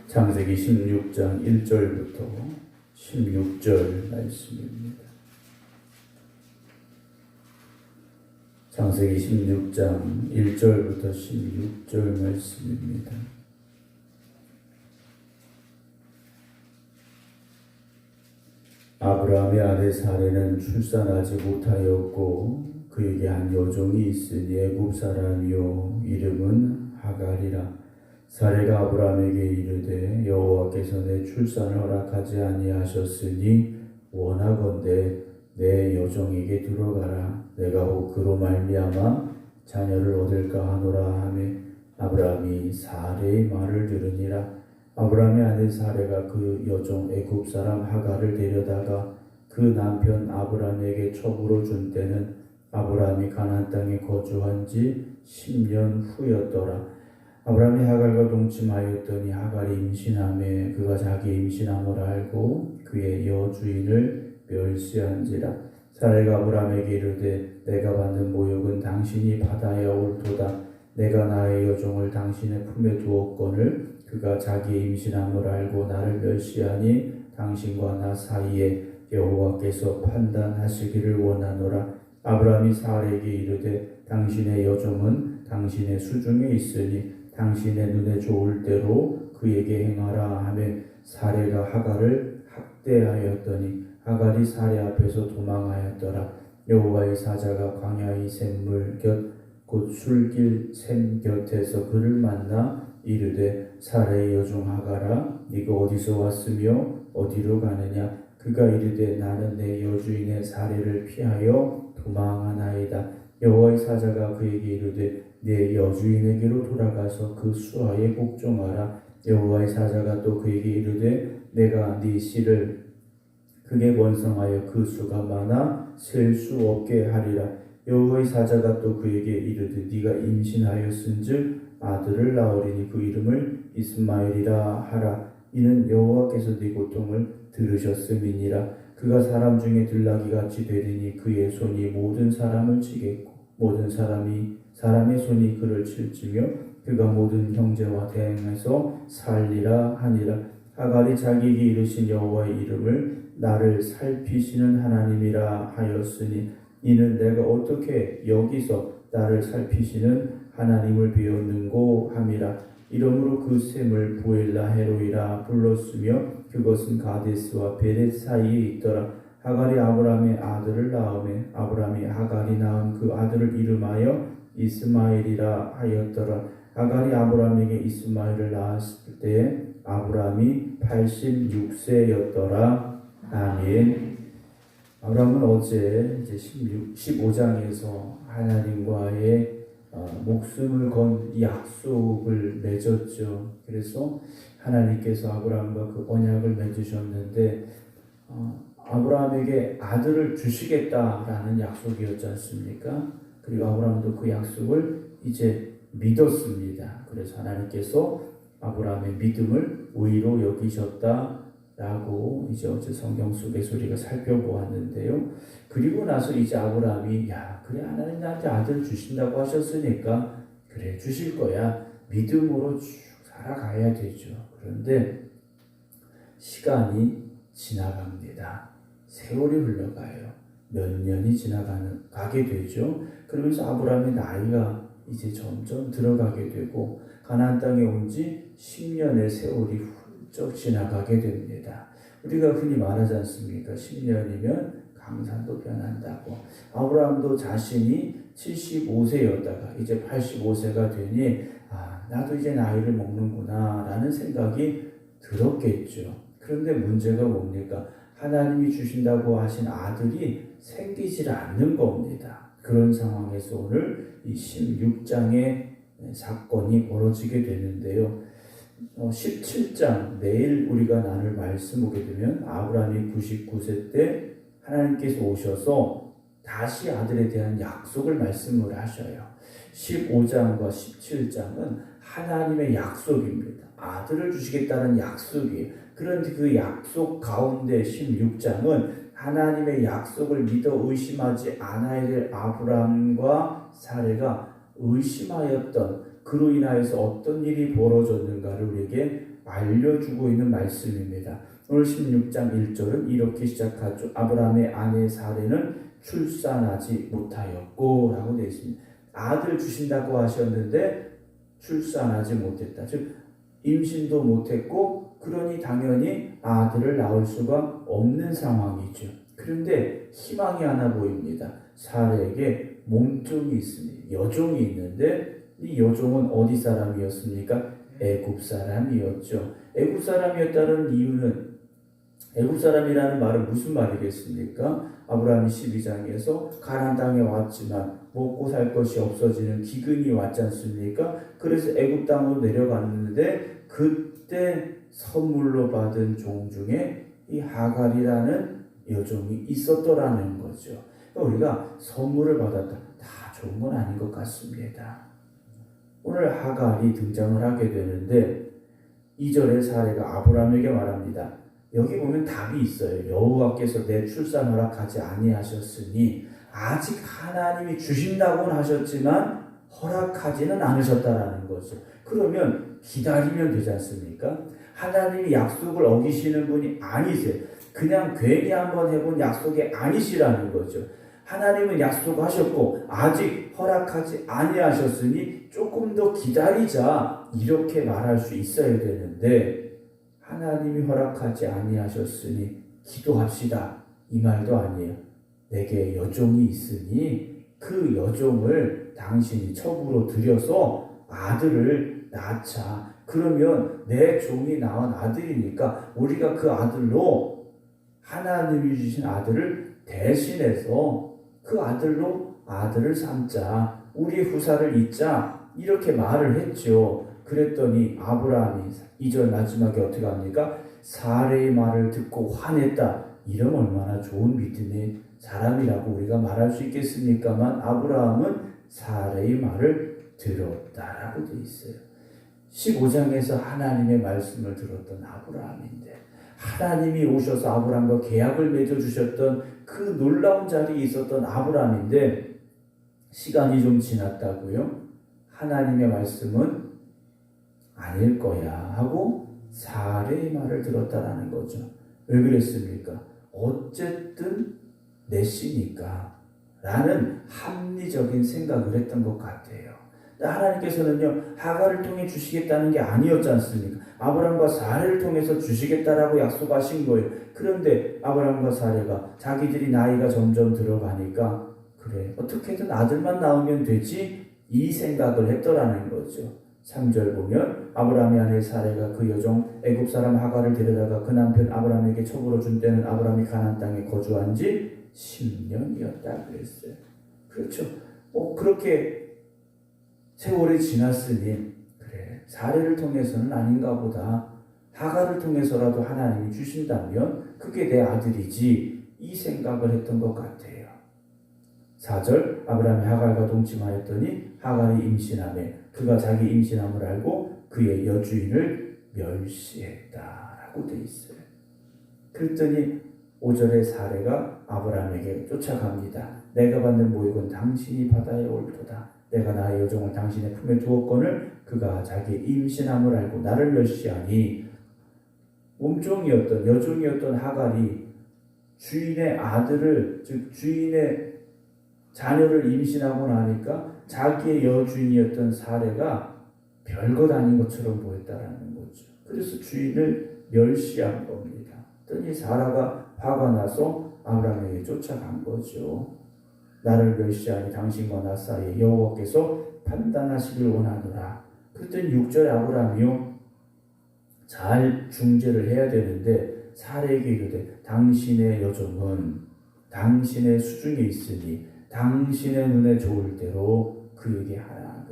창세기 16장 1절부터 16절 말씀입니다. 창세기 16장 1절부터 16절 말씀입니다. 아브라함의 아내 사레는 출산하지 못하였고 그에게 한 여종이 있으니 애굽 사람이요 이름은 하갈이라. 사레가 아브라함에게 이르되 여호와께서 내 출산을 허락하지 아니하셨으니 원하건대 내 여종에게 들어가라. 내가 혹 그로 말미암아 자녀를 얻을까 하노라 하매 아브라함이 사레의 말을 들으니라. 아브라함의 아내 사레가 그 여종 애굽 사람 하갈을 데려다가 그 남편 아브라함에게 첩으로 준 때는 아브라함이 가나안 땅에 거주한 지 10년 후였더라. 아브라함이 하갈과 동침하였더니 하갈이 임신하매 그가 자기 임신함을 알고 그의 여주인을 멸시한지라. 사레가 아브라함에게 이르되 내가 받는 모욕은 당신이 받아야 옳도다. 내가 나의 여종을 당신의 품에 두었거늘 그가 자기의 임신함을 알고 나를 멸시하니 당신과 나 사이에 여호와께서 판단하시기를 원하노라. 아브라함이 사레에게 이르되 당신의 여종은 당신의 수중에 있으니 당신의 눈에 좋을 대로 그에게 행하라 하며 사레가 하갈을 학대하였더니 하갈이 사레 앞에서 도망하였더라. 여호와의 사자가 광야의 샘물 곁 곧 술길 샘 곁에서 그를 만나 이르되 사레의 여종 하갈아 네가 어디서 왔으며 어디로 가느냐. 그가 이르되 나는 내 여주인의 사레를 피하여 도망하나이다. 여호와의 사자가 그에게 이르되 내 여주인에게로 돌아가서 그 수하에 복종하라. 여호와의 사자가 또 그에게 이르되 내가 네 씨를 크게 번성하여 그 수가 많아 셀 수 없게 하리라. 여호와의 사자가 또 그에게 이르되 네가 임신하였은즉 아들을 낳으리니 그 이름을 이스마엘이라 하라. 이는 여호와께서 네 고통을 들으셨음이니라. 그가 사람 중에 들나귀같이 되리니 그의 손이 모든 사람을 치겠고 모든 사람의 손이 그를 칠지며 그가 모든 형제와 대항해서 살리라 하니라. 하갈이 자기에게 이르신 여호와의 이름을 나를 살피시는 하나님이라 하였으니 이는 내가 어떻게 여기서 나를 살피시는 하나님을 배웠는고 함이라. 이러므로 그 샘을 보엘라 헤로이라 불렀으며 그것은 가데스와 베렛 사이에 있더라. 하갈이 아브라함의 아들을 낳으매 아브라함이 하갈이 낳은 그 아들을 이름하여 이스마엘이라 하였더라. 하갈이 아브라함에게 이스마엘을 낳았을 때 아브라함이 86세였더라. 아멘. 아브라함은 어제 이제 15장에서 하나님과의 목숨을 건 약속을 맺었죠. 그래서 하나님께서 아브라함과 그 언약을 맺으셨는데 아브라함에게 아들을 주시겠다라는 약속이었지 않습니까? 그리고 아브라함도 그 약속을 이제 믿었습니다. 그래서 하나님께서 아브라함의 믿음을 의로 여기셨다라고 이제 어제 성경 속에서 우리가 살펴보았는데요. 그리고 나서 이제 아브라함이 그래 하나님 나한테 아들 주신다고 하셨으니까 그래 주실 거야. 믿음으로 쭉 살아가야 되죠. 그런데 시간이 지나갑니다. 세월이 흘러가요. 몇 년이 가게 되죠. 그러면서 아브라함의 나이가 이제 점점 들어가게 되고 가나안 땅에 온 지 10년의 세월이 훌쩍 지나가게 됩니다. 우리가 흔히 말하지 않습니까? 10년이면 강산도 변한다고. 아브라함도 자신이 75세였다가 이제 85세가 되니 나도 이제 나이를 먹는구나 라는 생각이 들었겠죠. 그런데 문제가 뭡니까? 하나님이 주신다고 하신 아들이 생기질 않는 겁니다. 그런 상황에서 오늘 이 16장의 사건이 벌어지게 되는데요. 17장 내일 우리가 나눌 말씀 보게 되면 아브라함이 99세 때 하나님께서 오셔서 다시 아들에 대한 약속을 말씀을 하셔요. 15장과 17장은 하나님의 약속입니다. 아들을 주시겠다는 약속이에요. 그런데 그 약속 가운데 16장은 하나님의 약속을 믿어 의심하지 않아야 될 아브라함과 사레가 의심하였던 그로 인하여서 어떤 일이 벌어졌는가를 우리에게 알려주고 있는 말씀입니다. 오늘 16장 1절은 이렇게 시작하죠. 아브라함의 아내 사레는 출산하지 못하였고 라고 되어 있습니다. 아들 주신다고 하셨는데 출산하지 못했다. 즉 임신도 못했고 그러니 당연히 아들을 낳을 수가 없는 상황이죠. 그런데 희망이 하나 보입니다. 사레에게 몸종이 있습니다. 여종이 있는데 이 여종은 어디 사람이었습니까? 애굽 사람이었죠. 애굽 사람이었다는 이유는 애굽 사람이라는 말은 무슨 말이겠습니까? 아브라함이 12장에서 가나안 땅에 왔지만 먹고 살 것이 없어지는 기근이 왔지 않습니까? 그래서 애굽 땅으로 내려갔는데 그때 선물로 받은 종 중에 이 하갈이라는 여종이 있었더라는 거죠. 우리가 선물을 받았다. 다 좋은 건 아닌 것 같습니다. 오늘 하갈이 등장을 하게 되는데 2절의 사례가 아브라함에게 말합니다. 여기 보면 답이 있어요. 여호와께서 내 출산 허락하지 아니하셨으니 아직 하나님이 주신다고는 하셨지만 허락하지는 않으셨다라는 거죠. 그러면 기다리면 되지 않습니까? 하나님이 약속을 어기시는 분이 아니세요. 그냥 괜히 한번 해본 약속이 아니시라는 거죠. 하나님은 약속하셨고 아직 허락하지 아니하셨으니 조금 더 기다리자 이렇게 말할 수 있어야 되는데 하나님이 허락하지 아니하셨으니 기도합시다 이 말도 아니에요. 내게 여종이 있으니 그 여종을 당신이 첩으로 들여서 아들을 낳자. 그러면 내 종이 낳은 아들이니까 우리가 그 아들로 하나님이 주신 아들을 대신해서 그 아들로 아들을 삼자. 우리 후사를 잇자. 이렇게 말을 했죠. 그랬더니 아브라함이 2절 마지막에 어떻게 합니까? 사레의 말을 듣고 화냈다. 이런 얼마나 좋은 믿음의 사람이라고 우리가 말할 수 있겠습니까만 아브라함은 사레의 말을 들었다라고 되어 있어요. 15장에서 하나님의 말씀을 들었던 아브라함인데 하나님이 오셔서 아브라함과 계약을 맺어주셨던 그 놀라운 자리에 있었던 아브라함인데 시간이 좀 지났다고요? 하나님의 말씀은 아닐 거야 하고 사레의 말을 들었다라는 거죠. 왜 그랬습니까? 어쨌든 내 씨니까 라는 합리적인 생각을 했던 것 같아요. 하나님께서는요 하갈을 통해 주시겠다는 게 아니었지 않습니까? 아브라함과 사레를 통해서 주시겠다라고 약속하신 거예요. 그런데 아브라함과 사레가 자기들이 나이가 점점 들어가니까 그래 어떻게든 아들만 낳으면 되지 이 생각을 했더라는 거죠. 3절 보면 아브라함의 아내 사레가 그 여종 애굽 사람 하갈을 데려다가 그 남편 아브라함에게 첩으로 준 때는 아브라함이 가나안 땅에 거주한 지 10년이었다 그랬어요. 그렇죠. 그렇게 세월이 지났으니 그래 사례를 통해서는 아닌가 보다. 하갈을 통해서라도 하나님이 주신다면 그게 내 아들이지 이 생각을 했던 것 같아요. 4절 아브라함이 하갈과 동침하였더니 하갈이 임신하매 그가 자기 임신함을 알고 그의 여주인을 멸시했다라고 되어 있어요. 그랬더니 5절의 사례가 아브라함에게 쫓아갑니다. 내가 받는 모욕은 당신이 받아야 옳도다. 내가 나의 여종을 당신의 품에 두었거늘 그가 자기 임신함을 알고 나를 멸시하니 몸종이었던 여종이었던 하갈이 주인의 아들을 즉 주인의 자녀를 임신하고 나니까 자기의 여주인이었던 사례가 별것 아닌 것처럼 보였다라는 거죠. 그래서 주인을 멸시한 겁니다. 그랬더니 사라가 화가 나서 아브라함에게 쫓아간 거죠. 나를 멸시하니 당신과 나 사이에 여호와께서 판단하시길 원하노라. 그랬더니 6절에 아브라함이요 잘 중재를 해야 되는데 사례에게 이르되 당신의 여종은 당신의 수중에 있으니 당신의 눈에 좋을 대로 그에게 하라.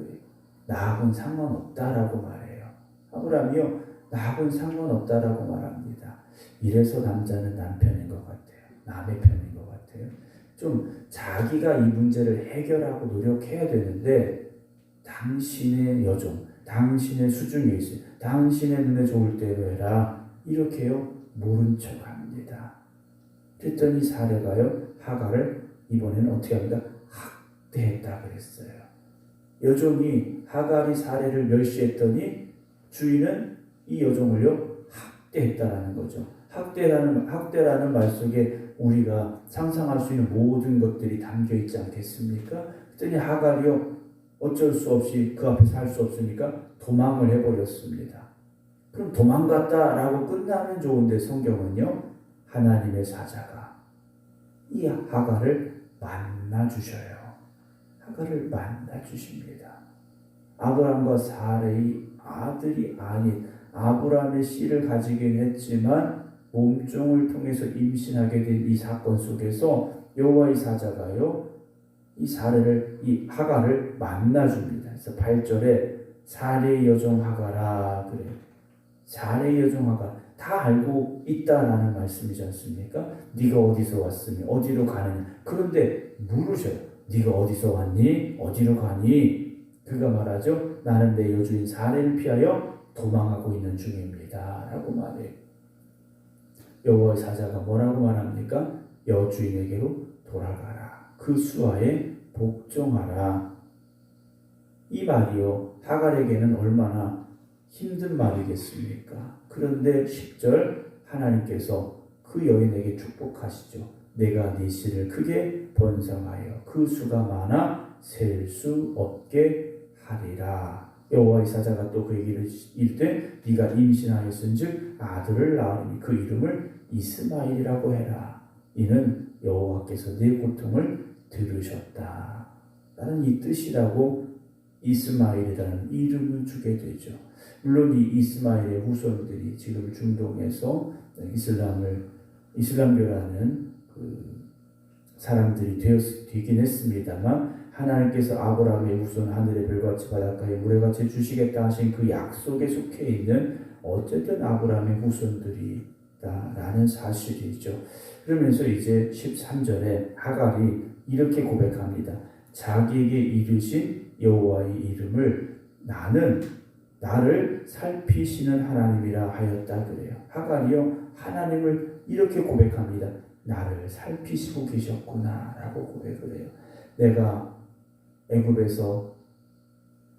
나하고는 상관없다라고 말해요. 아브라함이요 나하고는 상관없다라고 말합니다. 이래서 남자는 남편인 것 같아요. 남의 편인 것 같아요. 좀 자기가 이 문제를 해결하고 노력해야 되는데 당신의 여종, 당신의 수중에 있어요. 당신의 눈에 좋을 대로 해라. 이렇게요 모른 척합니다. 그랬더니 사례가요 하갈을 이번에는 어떻게 합니까? 학대했다 그랬어요. 여종이 하갈이 사례를 멸시했더니 주인은 이 여종을요 학대했다라는 거죠. 학대라는 말 속에 우리가 상상할 수 있는 모든 것들이 담겨 있지 않겠습니까? 그랬더니 하갈이요 어쩔 수 없이 그 앞에 살 수 없으니까 도망을 해버렸습니다. 그럼 도망갔다라고 끝나면 좋은데 성경은요 하나님의 사자가 이 하갈을 만나 주셔요. 하갈을 만나 주십니다. 아브람과 사레의 아들이 아닌 아브람의 씨를 가지긴 했지만 몸종을 통해서 임신하게 된 이 사건 속에서 여호와의 사자가요 이 사례를 이 하갈을 만나 줍니다. 그래서 8절에 사레의 여종 하갈아 그래요. 사레의 여종 하갈 다 알고 있다라는 말씀이지 않습니까? 네가 어디서 왔으니 어디로 가느냐. 그런데 물으셔요. 네가 어디서 왔니? 어디로 가니? 그가 말하죠. 나는 내 여주인 사레를 피하여 도망하고 있는 중입니다. 라고 말해요. 여호와의 사자가 뭐라고 말합니까? 여주인에게로 돌아가라. 그 수하에 복종하라. 이 말이요. 하갈에게는 얼마나 힘든 말이겠습니까? 그런데 10절 하나님께서 그 여인에게 축복하시죠. 내가 네 씨를 크게 번성하여 그 수가 많아 셀 수 없게 하리라. 여호와의 사자가 또 그에게 이르되 네가 임신하였은즉 아들을 낳으니 그 이름을 이스마엘이라고 해라. 이는 여호와께서 네 고통을 들으셨다. 라는 이 뜻이라고 이스마엘이라는 이름을 주게 되죠. 물론 이 이스마엘의 후손들이 지금 중동에서 이슬람교라는 그 사람들이 되긴 했습니다만 하나님께서 아브라함의 후손 하늘의 별같이 바닷가에 모래같이 주시겠다 하신 그 약속에 속해 있는 어쨌든 아브라함의 후손들이다라는 사실이죠. 그러면서 이제 13절에 하갈이 이렇게 고백합니다. 자기에게 이르신 여호와의 이름을 나를 살피시는 하나님이라 하였다 그래요. 하갈이요 하나님을 이렇게 고백합니다. 나를 살피시고 계셨구나 라고 고백을 해요. 내가 애굽에서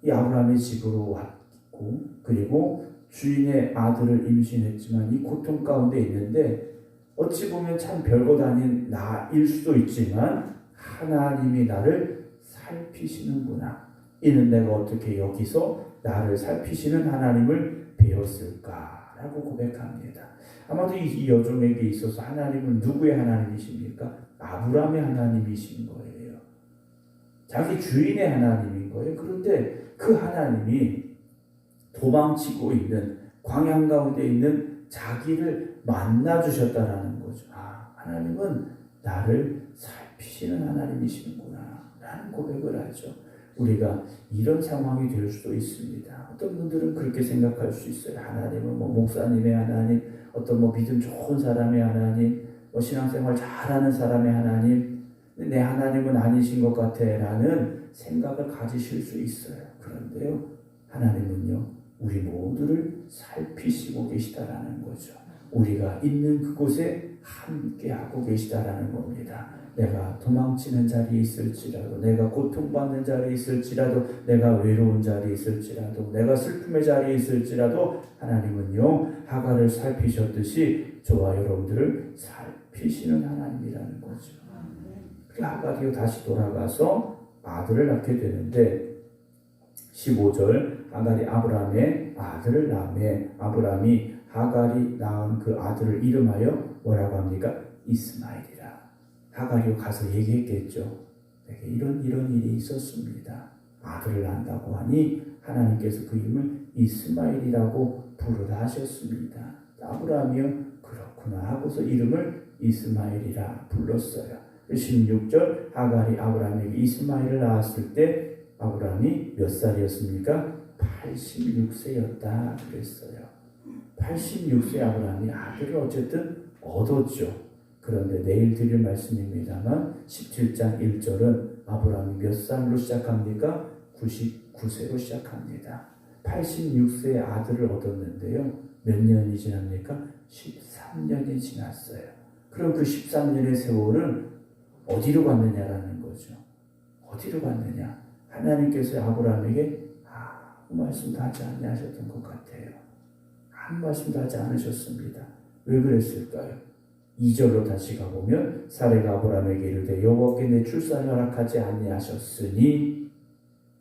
이 아브라함의 집으로 왔고 그리고 주인의 아들을 임신했지만 이 고통 가운데 있는데 어찌 보면 참 별것 아닌 나일 수도 있지만 하나님이 나를 살피시는구나. 이는 내가 어떻게 여기서 나를 살피시는 하나님을 배웠을까라고 고백합니다. 아마도 이 여종에게 있어서 하나님은 누구의 하나님이십니까? 아브라함의 하나님이신 거예요. 자기 주인의 하나님인 거예요. 그런데 그 하나님이 도망치고 있는 광야 가운데 있는 자기를 만나 주셨다라는 거죠. 하나님은 나를 살피시는 하나님이시는구나 라는 고백을 하죠. 우리가 이런 상황이 될 수도 있습니다. 어떤 분들은 그렇게 생각할 수 있어요. 하나님은 목사님의 하나님, 어떤 믿음 좋은 사람의 하나님, 신앙생활 잘하는 사람의 하나님, 내 하나님은 아니신 것 같아 라는 생각을 가지실 수 있어요. 그런데요, 하나님은요, 우리 모두를 살피시고 계시다라는 거죠. 우리가 있는 그곳에 함께하고 계시다라는 겁니다. 내가 도망치는 자리에 있을지라도, 내가 고통받는 자리에 있을지라도, 내가 외로운 자리에 있을지라도, 내가 슬픔의 자리에 있을지라도 하나님은요 하갈을 살피셨듯이 저와 여러분들을 살피시는 하나님이라는 거죠. 하갈이요 다시 돌아가서 아들을 낳게 되는데 15절 하갈이 아브라함의 아들을 낳으며 아브라함이 하갈이 낳은 그 아들을 이름하여 뭐라고 합니까? 이스마엘이라. 하갈이 가서 얘기했겠죠. 내게 이런 일이 있었습니다. 아들을 낳는다고 하니 하나님께서 그 이름을 이스마엘이라고 부르라 하셨습니다. 아브라함이요 그렇구나 하고서 이름을 이스마엘이라 불렀어요. 16절 하갈이 아브라함에게 이스마엘을 낳았을 때 아브라함이 몇 살이었습니까? 86세였다 그랬어요. 86세 아브라함이 아들을 어쨌든 얻었죠. 그런데 내일 드릴 말씀입니다만 17장 1절은 아브라함이 몇 살로 시작합니까? 99세로 시작합니다. 86세의 아들을 얻었는데요. 몇 년이 지납니까? 13년이 지났어요. 그럼 그 13년의 세월은 어디로 갔느냐라는 거죠. 어디로 갔느냐? 하나님께서 아브라함에게 아무 말씀도 하지 않냐 하셨던 것 같아요. 아무 말씀도 하지 않으셨습니다. 왜 그랬을까요? 2절로 다시 가보면 사레가 아브라함에게 이르되 여호와께 내 출산을 허락하지 아니하셨으니,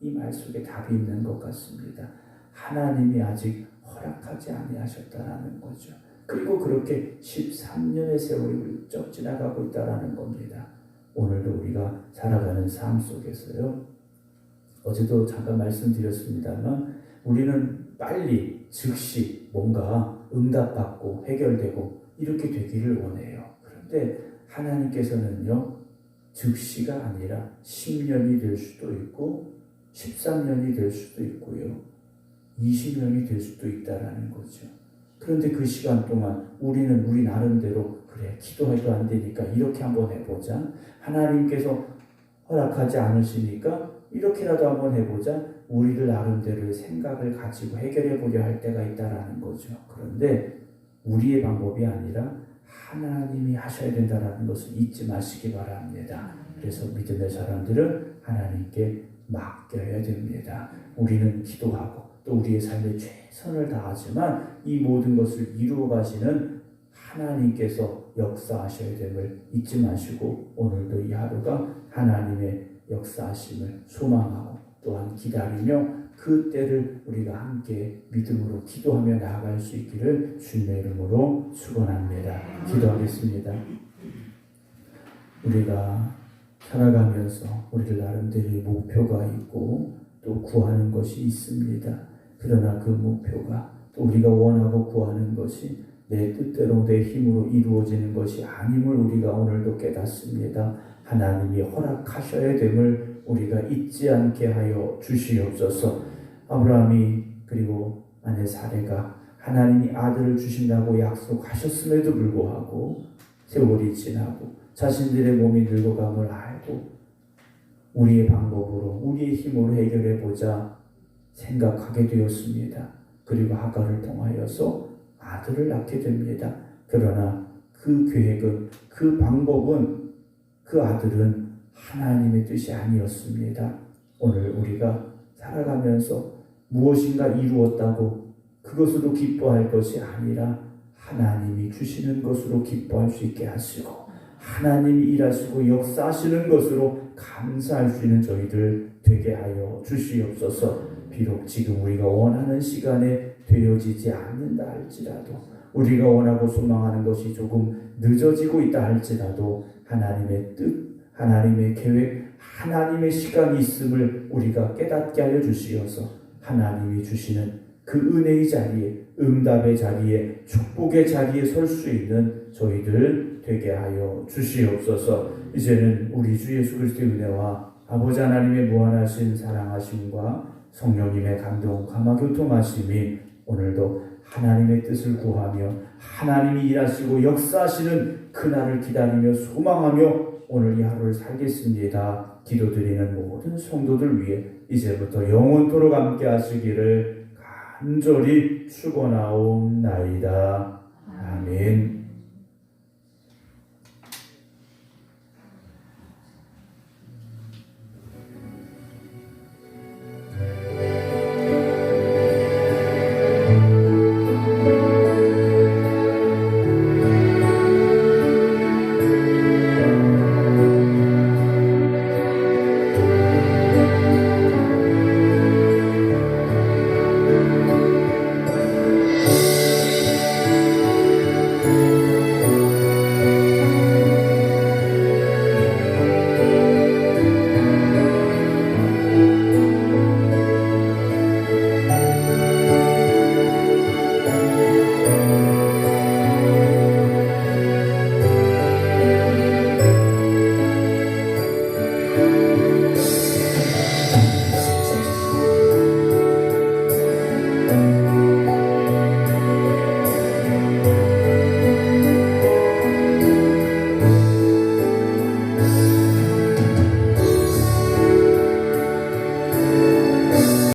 이 말 속에 답이 있는 것 같습니다. 하나님이 아직 허락하지 아니하셨다라는 거죠. 그리고 그렇게 13년의 세월이 훌쩍 지나가고 있다라는 겁니다. 오늘도 우리가 살아가는 삶 속에서요, 어제도 잠깐 말씀드렸습니다만 우리는 빨리 즉시 뭔가 응답받고 해결되고 이렇게 되기를 원해요. 그런데 하나님께서는요, 즉시가 아니라 10년이 될 수도 있고 13년이 될 수도 있고요, 20년이 될 수도 있다라는 거죠. 그런데 그 시간 동안 우리는 우리 나름대로 그래, 기도해도 안 되니까 이렇게 한번 해보자, 하나님께서 허락하지 않으시니까 이렇게라도 한번 해보자, 우리들 나름대로의 생각을 가지고 해결해 보려 할 때가 있다라는 거죠. 그런데 우리의 방법이 아니라 하나님이 하셔야 된다는 것을 잊지 마시기 바랍니다. 그래서 믿음의 사람들은 하나님께 맡겨야 됩니다. 우리는 기도하고 또 우리의 삶에 최선을 다하지만 이 모든 것을 이루어 가시는 하나님께서 역사하셔야 됨을 잊지 마시고, 오늘도 이 하루가 하나님의 역사하심을 소망하고 또한 기다리며 그 때를 우리가 함께 믿음으로 기도하며 나아갈 수 있기를 주님의 이름으로 축원합니다. 기도하겠습니다. 우리가 살아가면서 우리들 나름대로의 목표가 있고 또 구하는 것이 있습니다. 그러나 그 목표가 또 우리가 원하고 구하는 것이 내 뜻대로 내 힘으로 이루어지는 것이 아님을 우리가 오늘도 깨닫습니다. 하나님이 허락하셔야 됨을 우리가 잊지 않게 하여 주시옵소서. 아브라함이 그리고 아내 사레가 하나님이 아들을 주신다고 약속하셨음에도 불구하고 세월이 지나고 자신들의 몸이 늙어감을 알고 우리의 방법으로 우리의 힘으로 해결해보자 생각하게 되었습니다. 그리고 하갈을 통하여서 아들을 낳게 됩니다. 그러나 그 계획은, 그 방법은, 그 아들은 하나님의 뜻이 아니었습니다. 오늘 우리가 살아가면서 무엇인가 이루었다고 그것으로 기뻐할 것이 아니라 하나님이 주시는 것으로 기뻐할 수 있게 하시고 하나님이 일하시고 역사하시는 것으로 감사할 수 있는 저희들 되게 하여 주시옵소서. 비록 지금 우리가 원하는 시간에 되어지지 않는다 할지라도, 우리가 원하고 소망하는 것이 조금 늦어지고 있다 할지라도 하나님의 뜻, 하나님의 계획, 하나님의 시간이 있음을 우리가 깨닫게 하여 주시어서 하나님이 주시는 그 은혜의 자리에, 응답의 자리에, 축복의 자리에 설 수 있는 저희들 되게 하여 주시옵소서. 이제는 우리 주 예수 그리스도의 은혜와 아버지 하나님의 무한하신 사랑하심과 성령님의 감동, 감화 교통하심이 오늘도 하나님의 뜻을 구하며 하나님이 일하시고 역사하시는 그날을 기다리며 소망하며 오늘 이 하루를 살겠습니다. 기도드리는 모든 성도들 위해 이제부터 영원토록 함께 하시기를 간절히 축원하옵나이다. 아멘.